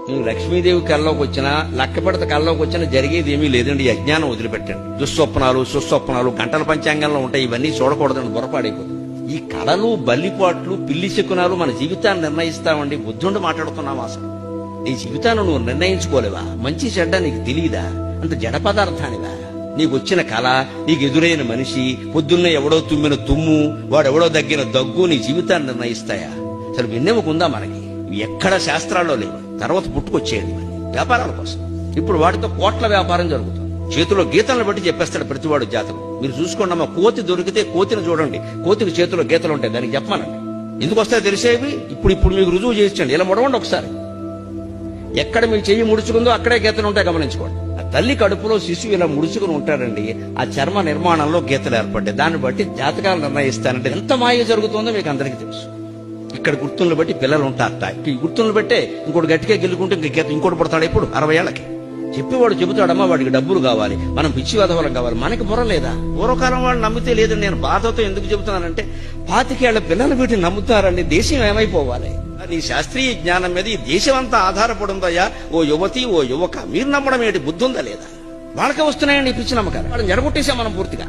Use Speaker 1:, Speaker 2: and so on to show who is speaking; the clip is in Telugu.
Speaker 1: నువ్వు లక్ష్మీదేవి కల్లోకి వచ్చినా లక్కపెడత కల్లోకి వచ్చినా జరిగేది ఏమీ లేదండి. అజ్ఞానం వదిలిపెట్టండి. దుస్వప్నాలు సుస్వప్నాలు గంటల పంచాంగంలో ఉంటాయి. ఇవన్నీ చూడకూడదని పొరపాడైపోతుంది. ఈ కళలు బల్లిపాట్లు పిల్లి శకునాలు మన జీవితాన్ని నిర్ణయిస్తామండి. బుద్ధుండి మాట్లాడుతున్నావా? అసలు నీ జీవితాన్ని నువ్వు నిర్ణయించుకోలేవా? మంచి చెడ్డ నీకు తెలియదా? అంత జడ పదార్థానివా? నీకు వచ్చిన కళ, నీకు ఎదురైన మనిషి, పొద్దున్నే ఎవడో తుమ్మిన తుమ్ము, వాడెవడో దగ్గర దగ్గు నీ జీవితాన్ని నిర్ణయిస్తాయా? అసలు విన్నెముకుందా మనకి? ఎక్కడ శాస్త్రాల్లో లేవు. తర్వాత పుట్టుకొచ్చేయండి వ్యాపారాల కోసం. ఇప్పుడు వాటితో కోట్ల వ్యాపారం జరుగుతుంది. చేతిలో గీతలను బట్టి చెప్పేస్తాడు ప్రతివాడు జాతకం. మీరు చూసుకోండి అమ్మా, కోతి దొరికితే కోతిని చూడండి. కోతికి చేతిలో గీతలు ఉంటాయి, దానికి చెప్పమానండి. ఎందుకు వస్తాయో తెలిసేవి ఇప్పుడు మీకు రుజువు చేయించండి. ఇలా ముడవండి ఒకసారి. ఎక్కడ మీ చెయ్యి ముడుచుకుందో అక్కడే గీతలు ఉంటాయి, గమనించుకోండి. ఆ తల్లి కడుపులో శిశువు ఇలా ముడుచుకుని ఉంటాడండి. ఆ చర్మ నిర్మాణంలో గీతలు ఏర్పడ్డాయి. దాన్ని బట్టి జాతకాలు నిర్ణయిస్తానంటే ఎంత మాయ జరుగుతుందో మీకు అందరికీ తెలుసు. ఇక్కడ గుర్తులను బట్టి పిల్లలు ఉంటారట. ఈ గుర్తులను బట్టే ఇంకోటి గట్టిగా గెలుకుంటే ఇంకోటి పడతాడు. ఎప్పుడు 60 ఏళ్లకి చెప్పేవాడు చెబుతాడమ్మా వాడికి డబ్బులు కావాలి, మనం పిచ్చి వదవలం కావాలి. మనకి బుర్ర లేదా? పూర్వకాలం వాళ్ళు నమ్మితే లేదని నేను బాధతో ఎందుకు చెబుతున్నానంటే 25 ఏళ్ల పిల్లలు వీటిని నమ్ముతారండి. దేశం ఏమైపోవాలి? నీ శాస్త్రీయ జ్ఞానం మీద ఈ దేశం అంతా ఆధారపడుందయ్యా. ఓ యువతి, ఓ యువక, మీరు నమ్మడం ఏంటి? బుద్ధి ఉందా లేదా? వాళ్ళకే వస్తున్నాయండి ఈ పిచ్చి నమ్మకాలు. వాళ్ళని జడగొట్టేసాం మనం పూర్తిగా.